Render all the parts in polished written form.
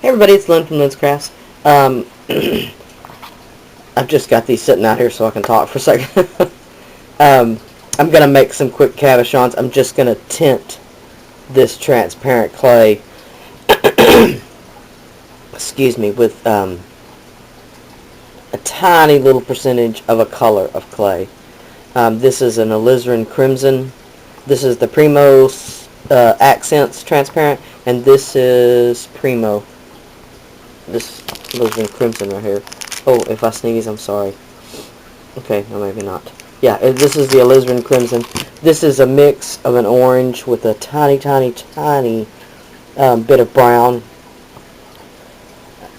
Hey everybody, it's Lyn from Lyn's Crafts. I've just got these sitting out here so I can talk for a second. I'm going to make some quick cabochons. I'm just going to tint this transparent clay, excuse me, with a tiny little percentage of a color of clay. This is an alizarin crimson. This is the Primo Accents transparent, and this is Primo. This alizarin crimson right here. Oh, if I sneeze, I'm sorry. Okay, no, maybe not. Yeah, this is the alizarin crimson. This is a mix of an orange with a tiny, tiny, tiny bit of brown.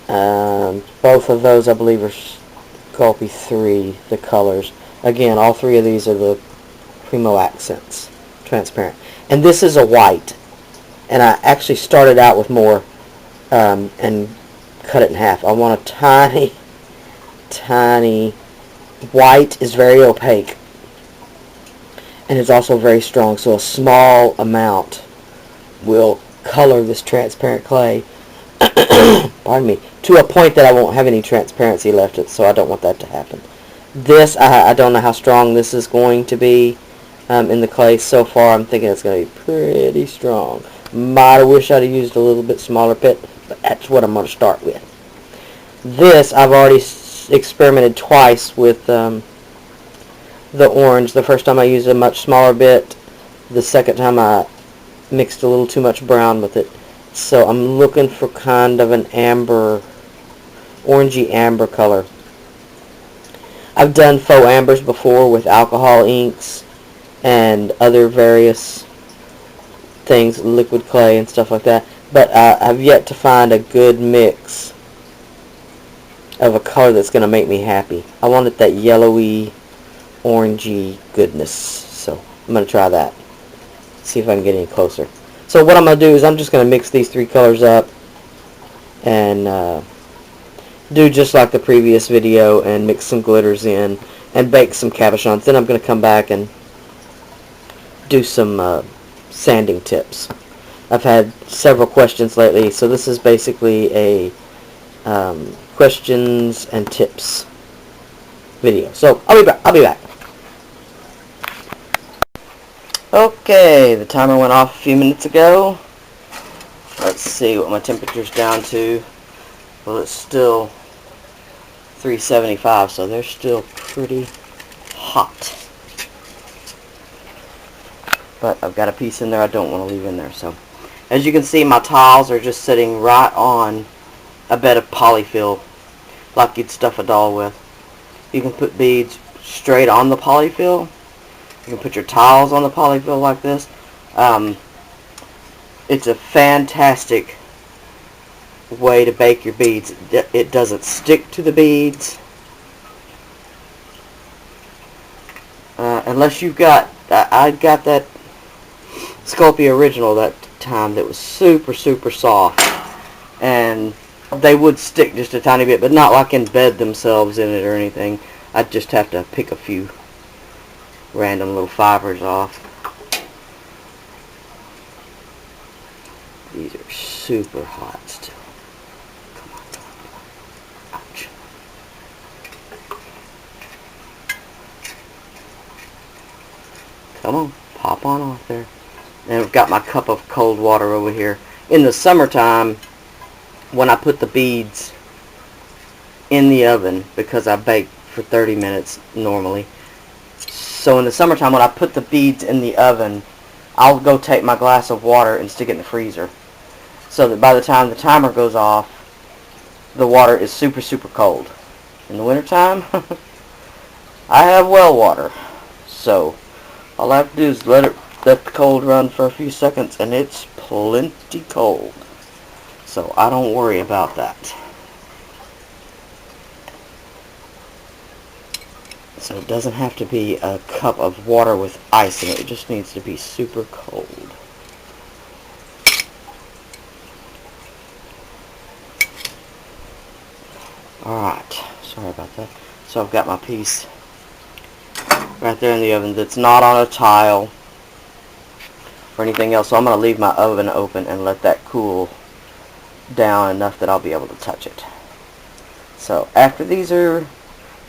Both of those, I believe, are Sculpey 3, the colors. Again, all three of these are the Primo Accents, transparent. And this is a white. And I actually started out with more and cut it in half. I want a tiny, tiny, white is very opaque. And it's also very strong, so a small amount will color this transparent clay, pardon me, to a point that I won't have any transparency left, so I don't want that to happen. This, I don't know how strong this is going to be in the clay. So far, I'm thinking it's going to be pretty strong. Might have wished I'd have used a little bit smaller pit, but that's what I'm going to start with. This, I've already experimented twice with the orange. The first time I used a much smaller bit. The second time I mixed a little too much brown with it. So I'm looking for kind of an amber, orangey amber color. I've done faux ambers before with alcohol inks and other various things, liquid clay and stuff like that. But I've yet to find a good mix of a color that's going to make me happy. I wanted that yellowy, orangey goodness. So I'm going to try that. See if I can get any closer. So what I'm going to do is I'm just going to mix these three colors up and do just like the previous video and mix some glitters in and bake some cabochons. Then I'm going to come back and do some sanding tips. I've had several questions lately, so this is basically a questions and tips video. So I'll be back. Okay, the timer went off a few minutes ago. Let's see what my temperature's down to. Well, it's still 375, so they're still pretty hot. But I've got a piece in there I don't want to leave in there. So, as you can see, my tiles are just sitting right on a bed of polyfill, like you'd stuff a doll with. You can put beads straight on the polyfill. You can put your tiles on the polyfill like this. It's a fantastic way to bake your beads. It doesn't stick to the beads. Unless you've got, I got that Sculpey original that time that was super, super soft. And they would stick just a tiny bit, but not like embed themselves in it or anything. I'd just have to pick a few random little fibers off. These are super hot still. Come on, come on. Ouch. Come on, pop on off there. And I've got my cup of cold water over here. In the summertime, when I put the beads in the oven, because I bake for 30 minutes normally, so in the summertime when I put the beads in the oven, I'll go take my glass of water and stick it in the freezer, so that by the time the timer goes off, the water is super, super cold. In the wintertime, I have well water, so all I have to do is let the cold run for a few seconds, and it's plenty cold. So I don't worry about that. So it doesn't have to be a cup of water with ice in it. It just needs to be super cold. Alright, sorry about that. So I've got my piece right there in the oven that's not on a tile or anything else. So I'm going to leave my oven open and let that cool down enough that I'll be able to touch it. So after these are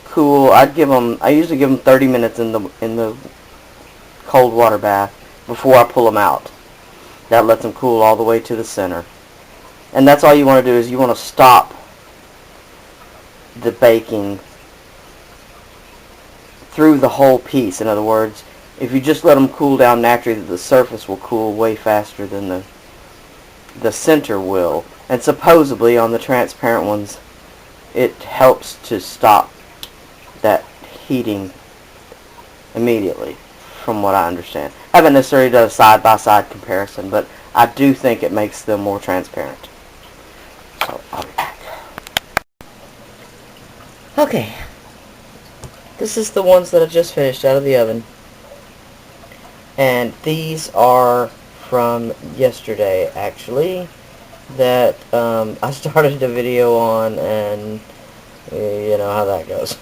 cool, I usually give them 30 minutes in the cold water bath before I pull them out. That lets them cool all the way to the center. And that's all you want to do, is you want to stop the baking through the whole piece. In other words, if you just let them cool down naturally, the surface will cool way faster than the center will. And supposedly on the transparent ones, it helps to stop that heating immediately, from what I understand. I haven't necessarily done a side-by-side comparison, but I do think it makes them more transparent. So I'll be back. Okay, this is the ones that I just finished out of the oven, and these are from yesterday, actually, that I started a video on, and you know how that goes.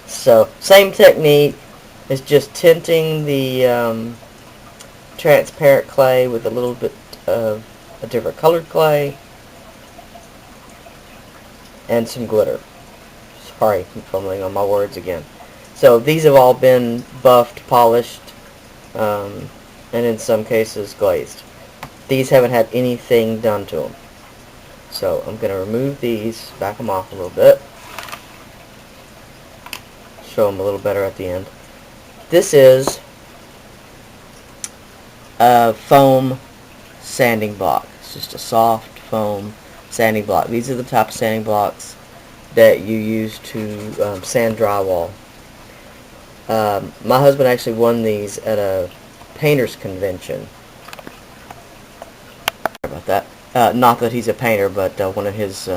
So same technique. It's just tinting the transparent clay with a little bit of a different colored clay and some glitter. Sorry, I'm fumbling on my words again. So these have all been buffed, polished, and in some cases glazed. These haven't had anything done to them. So I'm going to remove these, back them off a little bit, show them a little better at the end. This is a foam sanding block. It's just a soft foam sanding block. These are the type of sanding blocks that you use to sand drywall. My husband actually won these at a painter's convention. Sorry about that. Not that he's a painter, but one of his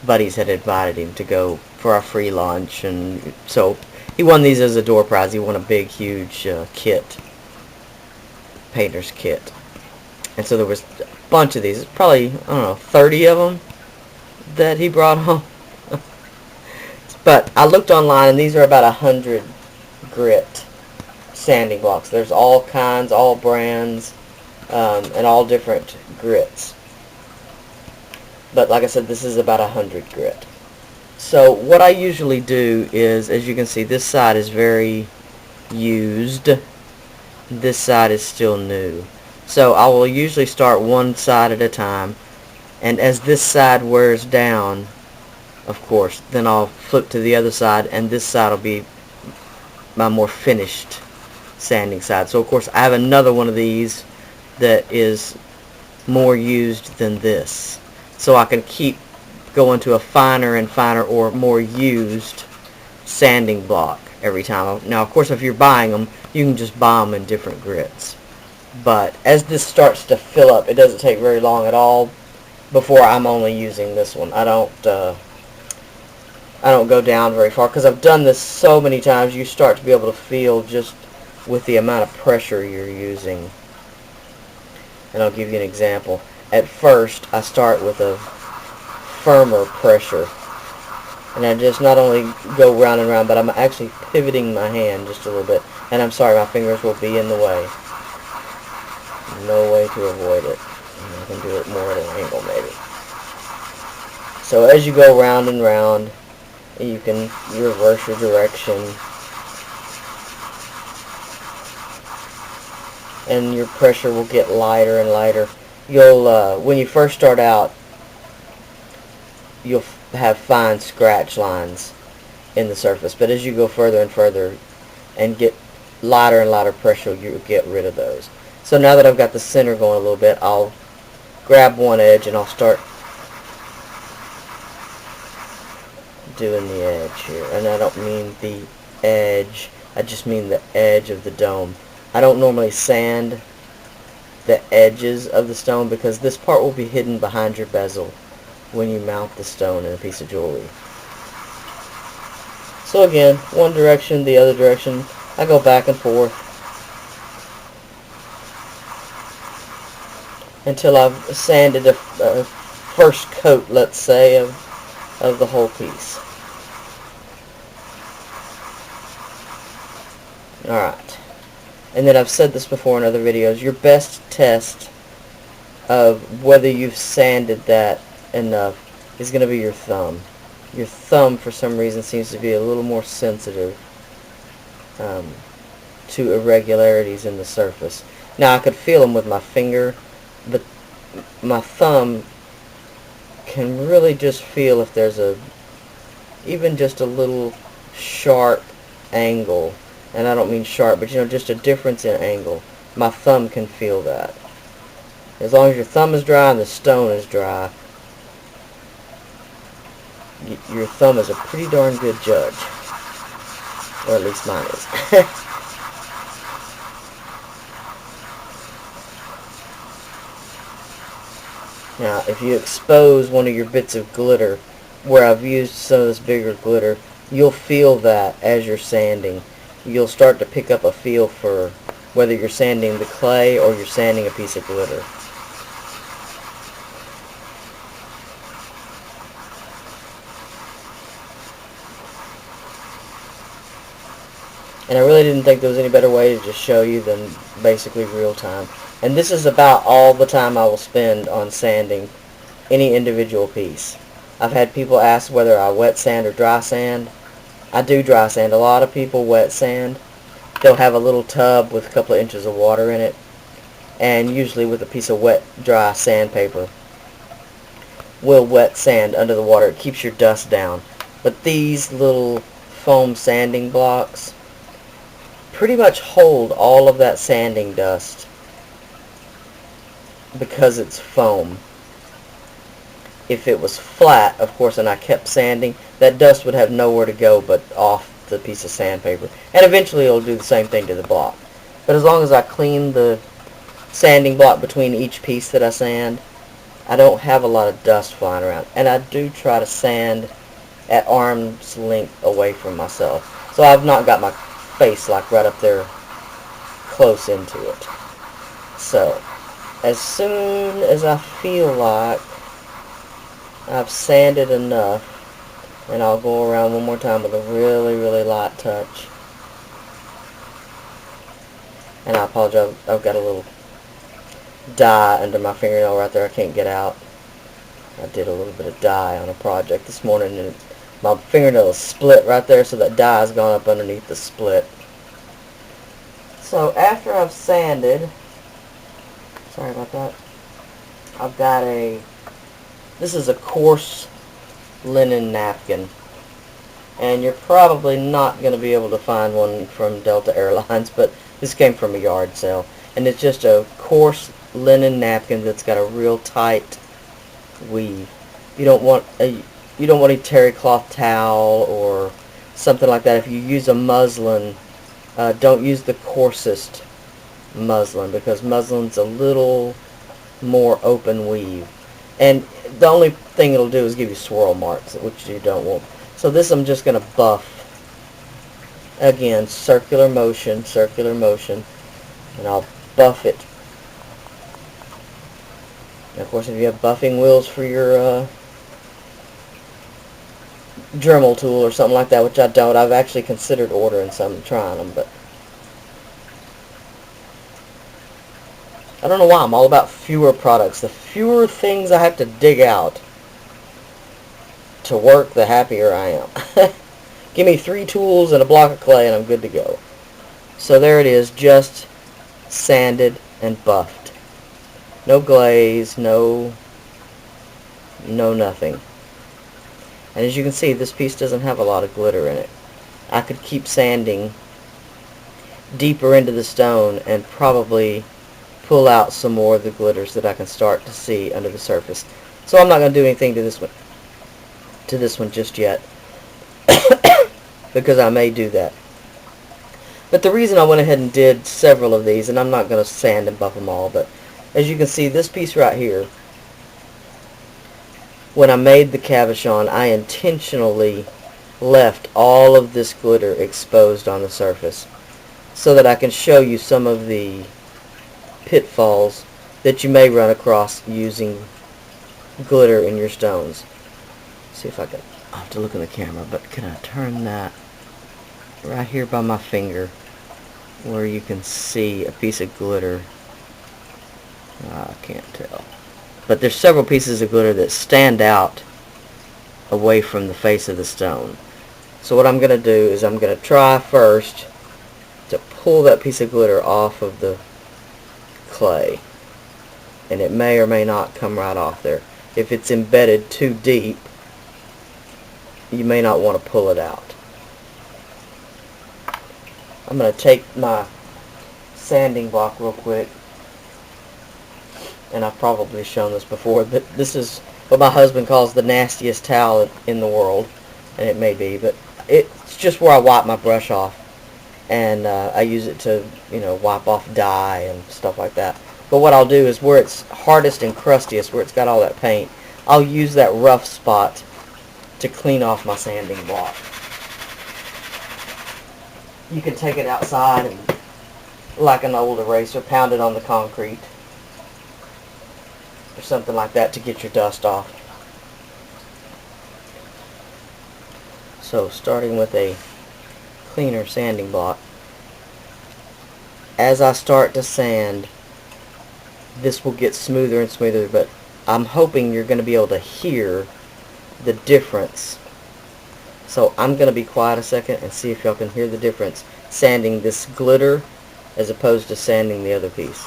buddies had invited him to go for a free lunch, and so he won these as a door prize. He won a big, huge kit, painter's kit. And so there was a bunch of these. Probably, I don't know, 30 of them that he brought home. But I looked online, and these are about 100 grit sanding blocks. There's all kinds, all brands, and all different grits. But like I said, this is about 100 grit. So what I usually do is, as you can see, this side is very used. This side is still new. So I will usually start one side at a time, and as this side wears down, of course, then I'll flip to the other side, and this side will be my more finished sanding side. So of course I have another one of these that is more used than this, so I can keep going to a finer and finer or more used sanding block every time. Now of course if you're buying them, you can just buy them in different grits, but as this starts to fill up, it doesn't take very long at all before I'm only using this one. I don't go down very far, because I've done this so many times. You start to be able to feel just with the amount of pressure you're using. And I'll give you an example. At first, I start with a firmer pressure, and I just not only go round and round, but I'm actually pivoting my hand just a little bit. And I'm sorry, my fingers will be in the way. No way to avoid it. And I can do it more at an angle, maybe. So as you go round and round, you can reverse your direction, and your pressure will get lighter and lighter. You'll, when you first start out, you'll have fine scratch lines in the surface, but as you go further and further and get lighter and lighter pressure, you'll get rid of those. So now that I've got the center going a little bit, I'll grab one edge and I'll start doing the edge here. And I don't mean the edge, I just mean the edge of the dome. I don't normally sand the edges of the stone, because this part will be hidden behind your bezel when you mount the stone in a piece of jewelry. So again, one direction, the other direction, I go back and forth until I've sanded a first coat, let's say, of the whole piece. Alright. And then I've said this before in other videos, your best test of whether you've sanded that enough is going to be your thumb. Your thumb, for some reason, seems to be a little more sensitive um, to irregularities in the surface. Now, I could feel them with my finger, but my thumb can really just feel if there's even just a little sharp angle. And I don't mean sharp, but just a difference in angle. My thumb can feel that. As long as your thumb is dry and the stone is dry, your thumb is a pretty darn good judge. Or at least mine is. Now, if you expose one of your bits of glitter, where I've used some of this bigger glitter, you'll feel that as you're sanding. You'll start to pick up a feel for whether you're sanding the clay or you're sanding a piece of glitter. And I really didn't think there was any better way to just show you than basically real time. And this is about all the time I will spend on sanding any individual piece. I've had people ask whether I wet sand or dry sand. I do dry sand. A lot of people wet sand. They'll have a little tub with a couple of inches of water in it, and usually with a piece of wet, dry sandpaper, we'll wet sand under the water. It keeps your dust down. But these little foam sanding blocks pretty much hold all of that sanding dust because it's foam. If it was flat, of course, and I kept sanding, that dust would have nowhere to go but off the piece of sandpaper. And eventually it'll do the same thing to the block. But as long as I clean the sanding block between each piece that I sand, I don't have a lot of dust flying around. And I do try to sand at arm's length away from myself. So I've not got my face like right up there close into it. So as soon as I feel like I've sanded enough, and I'll go around one more time with a really, really light touch. And I apologize, I've got a little dye under my fingernail right there I can't get out. I did a little bit of dye on a project this morning, and my fingernail is split right there, so that dye has gone up underneath the split. So after I've sanded, sorry about that, I've got this is a coarse linen napkin, and you're probably not going to be able to find one from Delta Airlines, but this came from a yard sale, and it's just a coarse linen napkin that's got a real tight weave. You don't want a terry cloth towel or something like that. If you use a muslin, don't use the coarsest muslin, because muslin's a little more open weave, and the only thing it'll do is give you swirl marks, which you don't want. So this I'm just going to buff. Again, circular motion, and I'll buff it. And of course, if you have buffing wheels for your Dremel tool or something like that, which I don't, I've actually considered ordering some and trying them, but I don't know why. I'm all about fewer products. The fewer things I have to dig out to work, the happier I am. Give me 3 tools and a block of clay and I'm good to go. So there it is, just sanded and buffed. No glaze, no nothing. And as you can see, this piece doesn't have a lot of glitter in it. I could keep sanding deeper into the stone and probably pull out some more of the glitters that I can start to see under the surface. So I'm not going to do anything to this one just yet, because I may do that. But the reason I went ahead and did several of these, and I'm not going to sand and buff them all, but as you can see, this piece right here, when I made the cabochon, I intentionally left all of this glitter exposed on the surface so that I can show you some of the pitfalls that you may run across using glitter in your stones. See if I can, I'll have to look in the camera, but can I turn that right here by my finger where you can see a piece of glitter? I can't tell. but there's several pieces of glitter that stand out away from the face of the stone. So what I'm going to do is I'm going to try first to pull that piece of glitter off of the clay, and it may or may not come right off there. If it's embedded too deep, you may not want to pull it out. I'm going to take my sanding block real quick, and I've probably shown this before, but this is what my husband calls the nastiest towel in the world, and it may be, but it's just where I wipe my brush off, and I use it to, you know, wipe off dye and stuff like that. But what I'll do is where it's hardest and crustiest, where it's got all that paint, I'll use that rough spot to clean off my sanding block. You can take it outside and, like an old eraser, pound it on the concrete or something like that to get your dust off. So starting with a cleaner sanding block, as I start to sand, this will get smoother and smoother, but I'm hoping you're going to be able to hear the difference. So I'm going to be quiet a second and see if y'all can hear the difference sanding this glitter as opposed to sanding the other piece.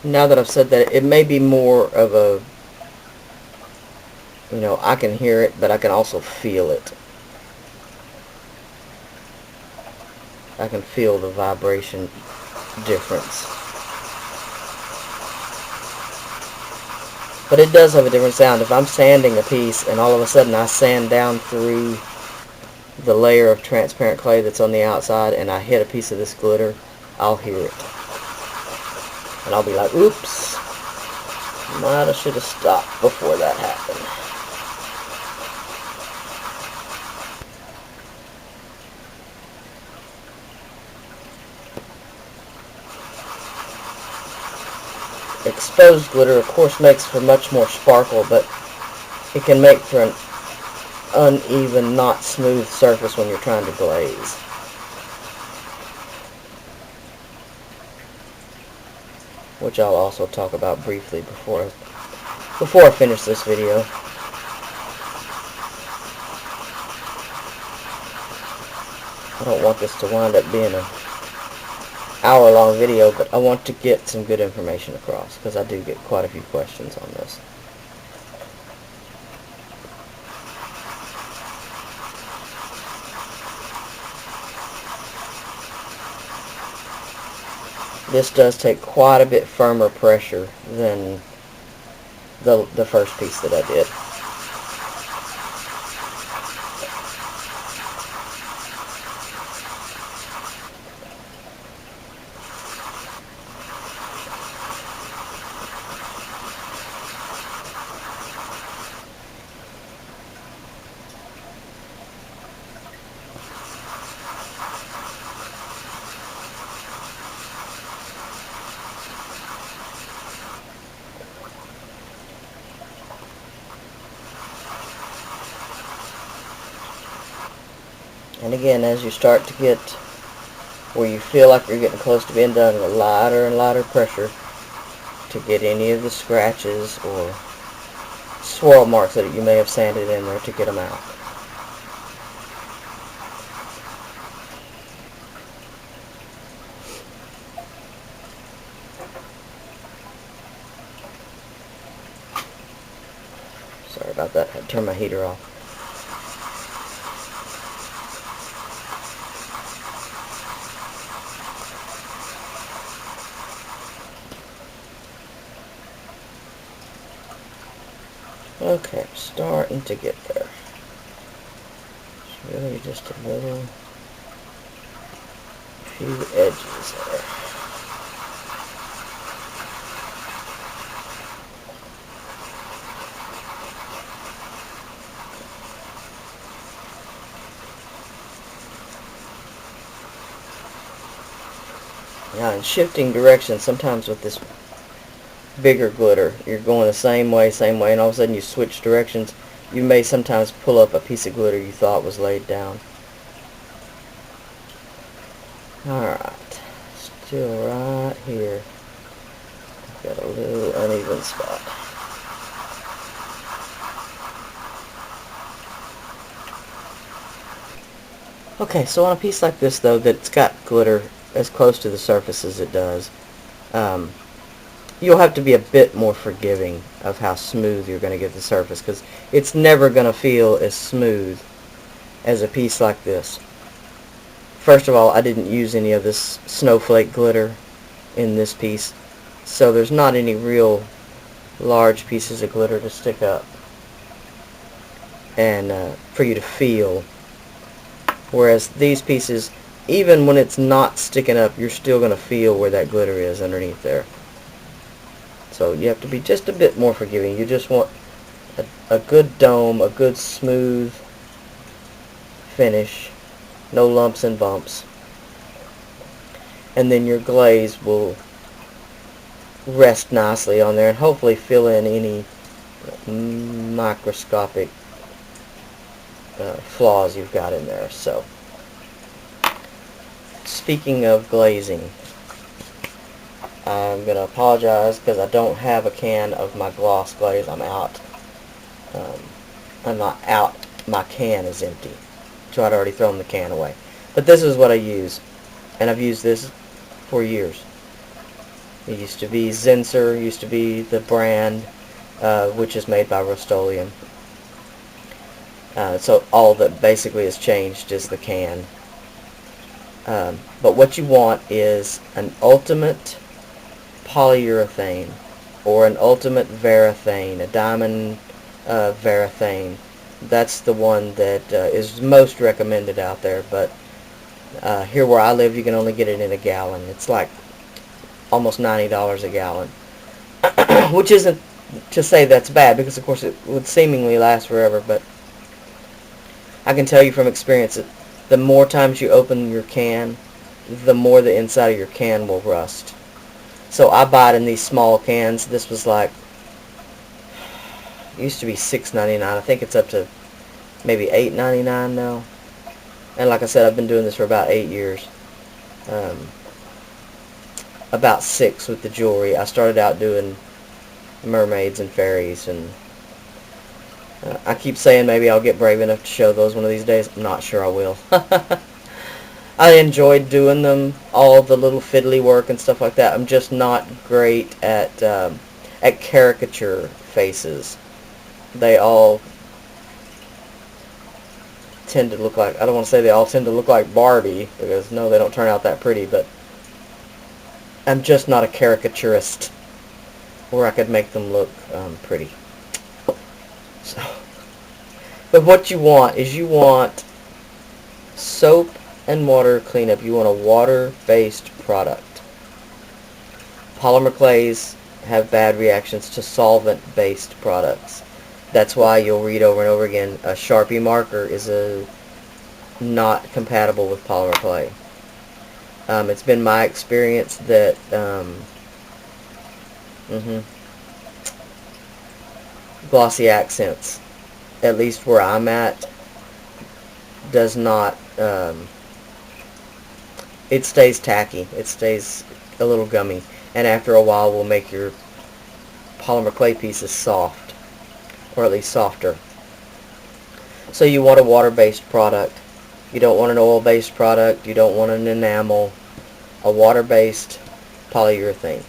Now that I've said that, it may be more of a, you know, I can hear it, but I can also feel it. I can feel the vibration difference. But it does have a different sound. If I'm sanding a piece and all of a sudden I sand down through the layer of transparent clay that's on the outside and I hit a piece of this glitter, I'll hear it. And I'll be like, oops, might have should have stopped before that happened. Exposed glitter, of course, makes for much more sparkle, but it can make for an uneven, not smooth surface when you're trying to glaze. Which I'll also talk about briefly before I finish this video. I don't want this to wind up being an hour-long video, but I want to get some good information across, because I do get quite a few questions on this. This does take quite a bit firmer pressure than the first piece that I did. And again, as you start to get where you feel like you're getting close to being done, a lighter and lighter pressure to get any of the scratches or swirl marks that you may have sanded in there to get them out. Sorry about that, I had to turn my heater off. Okay, I'm starting to get there. It's really just a few edges there. Now in shifting direction, sometimes with this bigger glitter, you're going the same way, and all of a sudden you switch directions. You may sometimes pull up a piece of glitter you thought was laid down. Alright, still right here. Got a little uneven spot. Okay, so on a piece like this though, that's got glitter as close to the surface as it does, you'll have to be a bit more forgiving of how smooth you're going to get the surface, because it's never going to feel as smooth as a piece like this. First of all, I didn't use any of this snowflake glitter in this piece, so there's not any real large pieces of glitter to stick up and for you to feel. Whereas these pieces, even when it's not sticking up, you're still going to feel where that glitter is underneath there. So you have to be just a bit more forgiving. You just want a good dome, a good smooth finish, no lumps and bumps. And then your glaze will rest nicely on there and hopefully fill in any microscopic flaws you've got in there. So, speaking of glazing, I'm going to apologize because I don't have a can of my gloss glaze. I'm out. I'm not out. My can is empty. So I'd already thrown the can away. But this is what I use. And I've used this for years. It used to be Zinsser, used to be the brand, which is made by Rust-Oleum. So all that basically has changed is the can. But what you want is an ultimate polyurethane or an ultimate varathane, a diamond varathane. That's the one that is most recommended out there, but here where I live you can only get it in a gallon. It's like almost $90 a gallon, which isn't to say that's bad, because of course it would seemingly last forever, but I can tell you from experience that the more times you open your can, the more the inside of your can will rust. So I buy it in these small cans. This was like, it used to be $6.99. I think it's up to maybe $8.99 now. And like I said, I've been doing this for about 8 years. About 6 with the jewelry. I started out doing mermaids and fairies, and I keep saying maybe I'll get brave enough to show those one of these days. I'm not sure I will. I enjoyed doing them, all the little fiddly work and stuff like that. I'm just not great at caricature faces. They all tend to look like, I don't want to say they all tend to look like Barbie, because no, they don't turn out that pretty, but I'm just not a caricaturist where I could make them look pretty. So, but what you want is, you want soap and water cleanup. You want a water-based product. Polymer clays have bad reactions to solvent-based products. That's why you'll read over and over again, a Sharpie marker is not compatible with polymer clay. It's been my experience that glossy accents, at least where I'm at, does not, it stays tacky. It stays a little gummy, and after a while will make your polymer clay pieces soft, or at least softer. So you want a water-based product. You don't want an oil-based product. You don't want an enamel. A water-based polyurethane.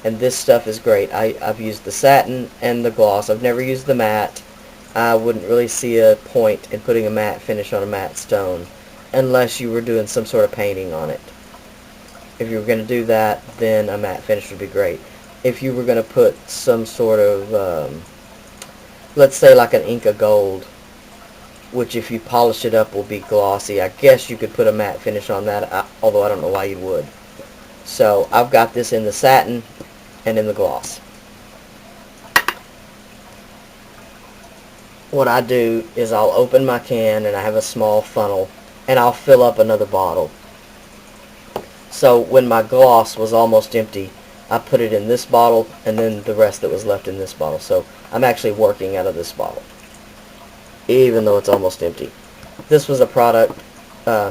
And this stuff is great. I've used the satin and the gloss. I've never used the matte. I wouldn't really see a point in putting a matte finish on a matte stone unless you were doing some sort of painting on it. If you were going to do that, then a matte finish would be great. If you were going to put some sort of, let's say like an Inca Gold, which if you polish it up will be glossy, I guess you could put a matte finish on that, although I don't know why you would. So I've got this in the satin and in the gloss. What I do is I'll open my can, and I have a small funnel, and I'll fill up another bottle. So when my gloss was almost empty, I put it in this bottle, and then the rest that was left in this bottle. So I'm actually working out of this bottle, even though it's almost empty. This was a product,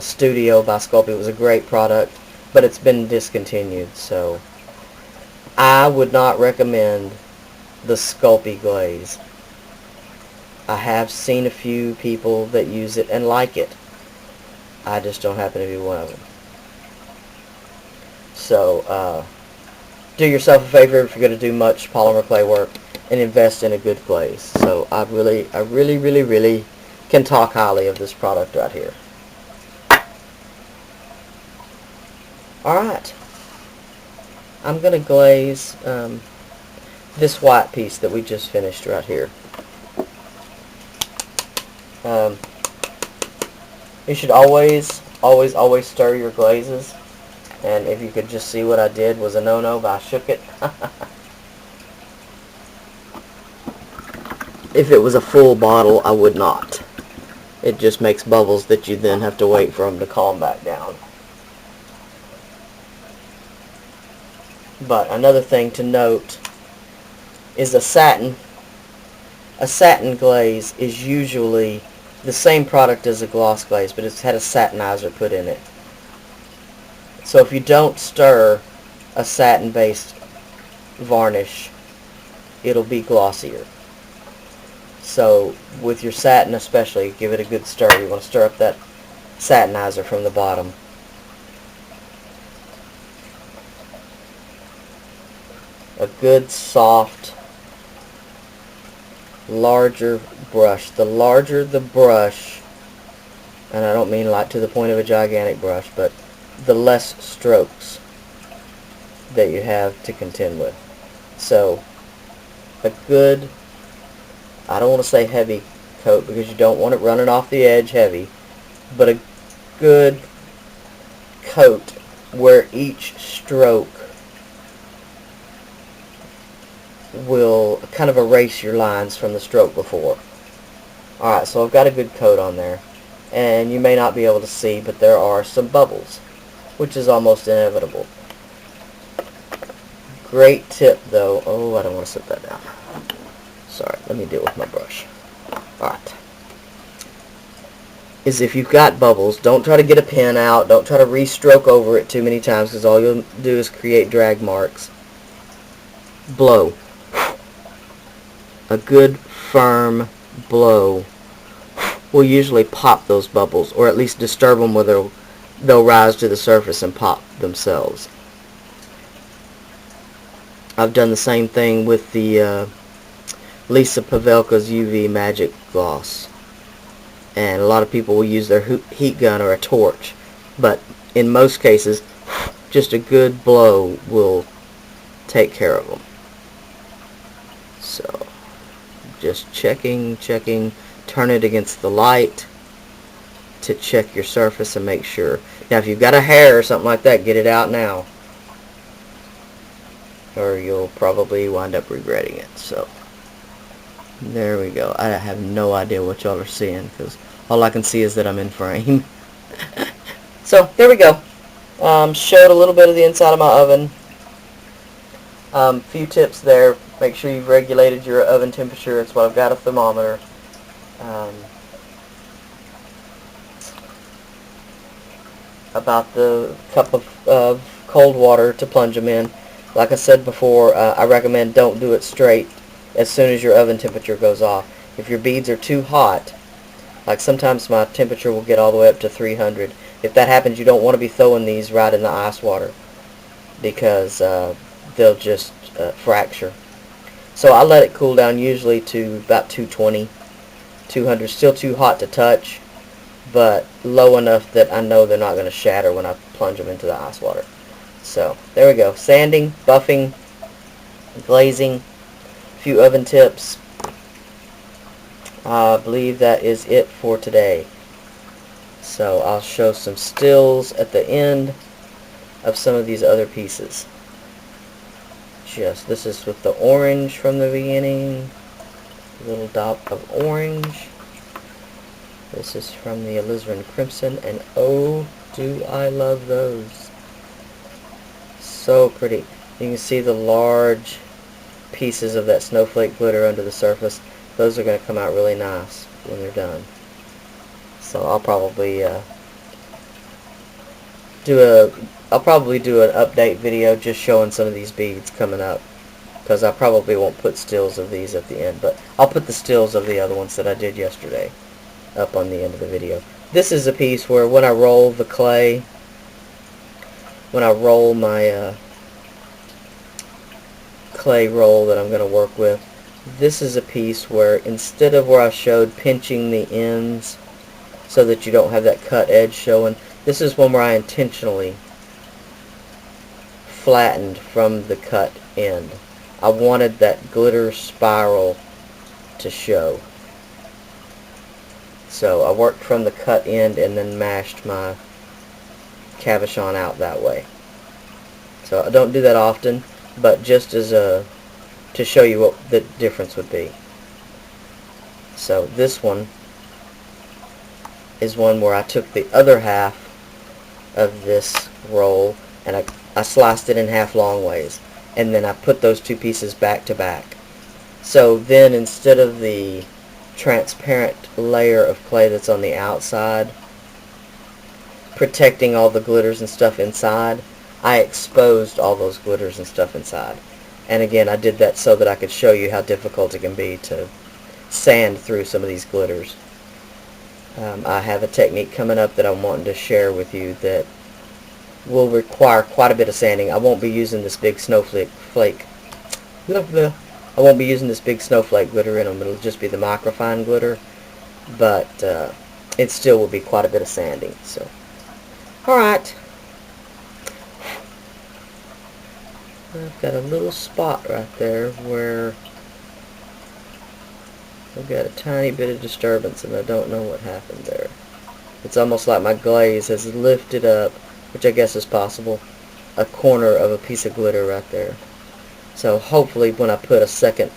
Studio by Sculpey. It was a great product, but it's been discontinued, so I would not recommend the Sculpey glaze. I have seen a few people that use it and like it. I just don't happen to be one of them. So, do yourself a favor if you're going to do much polymer clay work and invest in a good glaze. So I really can talk highly of this product right here. Alright, I'm going to glaze this white piece that we just finished right here. You should always stir your glazes. And if you could just see what I did was a no-no, but I shook it. If it was a full bottle, I would not. It just makes bubbles that you then have to wait for them to calm back down. But another thing to note is a satin glaze is usually the same product as a gloss glaze, but it's had a satinizer put in it. So if you don't stir a satin-based varnish, it'll be glossier. So with your satin especially, give it a good stir. You want to stir up that satinizer from the bottom. A good soft, larger brush. The larger the brush, and I don't mean like to the point of a gigantic brush, but the less strokes that you have to contend with. So a good, I don't want to say heavy coat because you don't want it running off the edge heavy, but a good coat where each stroke will kind of erase your lines from the stroke before. Alright, so I've got a good coat on there, and you may not be able to see, but there are some bubbles, which is almost inevitable. Great tip though, oh, I don't want to set that down. Sorry, let me deal with my brush. Alright. Is if you've got bubbles, don't try to get a pen out, don't try to re-stroke over it too many times, because all you'll do is create drag marks. Blow. A good firm blow will usually pop those bubbles, or at least disturb them where they'll rise to the surface and pop themselves. I've done the same thing with the Lisa Pavelka's UV Magic Gloss, and a lot of people will use their heat gun or a torch, but in most cases just a good blow will take care of them. So just checking, turn it against the light to check your surface and make sure. Now if you've got a hair or something like that, get it out now, or you'll probably wind up regretting it. So there we go. I have no idea what y'all are seeing because all I can see is that I'm in frame. So there we go. Showed a little bit of the inside of my oven. Few tips there. Make sure you've regulated your oven temperature. That's why I've got a thermometer. About the cup of cold water to plunge them in. Like I said before, I recommend don't do it straight as soon as your oven temperature goes off. If your beads are too hot, like sometimes my temperature will get all the way up to 300. If that happens, you don't want to be throwing these right in the ice water because they'll just fracture. So I let it cool down usually to about 220, 200. Still too hot to touch, but low enough that I know they're not going to shatter when I plunge them into the ice water. So there we go. Sanding, buffing, glazing, a few oven tips. I believe that is it for today. So I'll show some stills at the end of some of these other pieces. This is with the orange from the beginning, a little dot of orange. This is from the alizarin crimson, and oh, do I love those. So pretty. You can see the large pieces of that snowflake glitter under the surface. Those are going to come out really nice when they're done. So I'll probably I'll probably do an update video just showing some of these beads coming up, because I probably won't put stills of these at the end, but I'll put the stills of the other ones that I did yesterday up on the end of the video. This is a piece where when I roll the clay, when I roll my clay roll that I'm going to work with, this is a piece where instead of where I showed pinching the ends so that you don't have that cut edge showing, this is one where I intentionally flattened from the cut end. I wanted that glitter spiral to show. So I worked from the cut end and then mashed my cabochon out that way. So I don't do that often, but just as to show you what the difference would be. So this one is one where I took the other half of this roll and I sliced it in half long ways, and then I put those two pieces back to back. So then instead of the transparent layer of clay that's on the outside protecting all the glitters and stuff inside, I exposed all those glitters and stuff inside. And again, I did that so that I could show you how difficult it can be to sand through some of these glitters. I have a technique coming up that I'm wanting to share with you that will require quite a bit of sanding. I won't be using this big snowflake I won't be using this big snowflake glitter in them. It'll just be the microfine glitter, but it still will be quite a bit of sanding. So, alright. I've got a little spot right there where I've got a tiny bit of disturbance and I don't know what happened there. It's almost like my glaze has lifted up, which I guess is possible, a corner of a piece of glitter right there. So hopefully when I put a second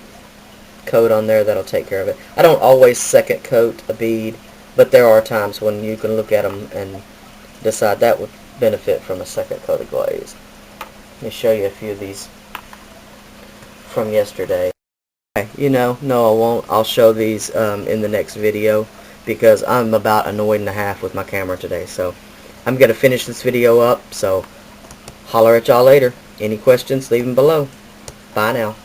coat on there, that'll take care of it. I don't always second coat a bead, but there are times when you can look at them and decide that would benefit from a second coat of glaze. Let me show you a few of these from yesterday. Okay, no, I won't. I'll show these in the next video because I'm about annoyed and a half with my camera today. So I'm going to finish this video up, so holler at y'all later. Any questions, leave them below. Bye now.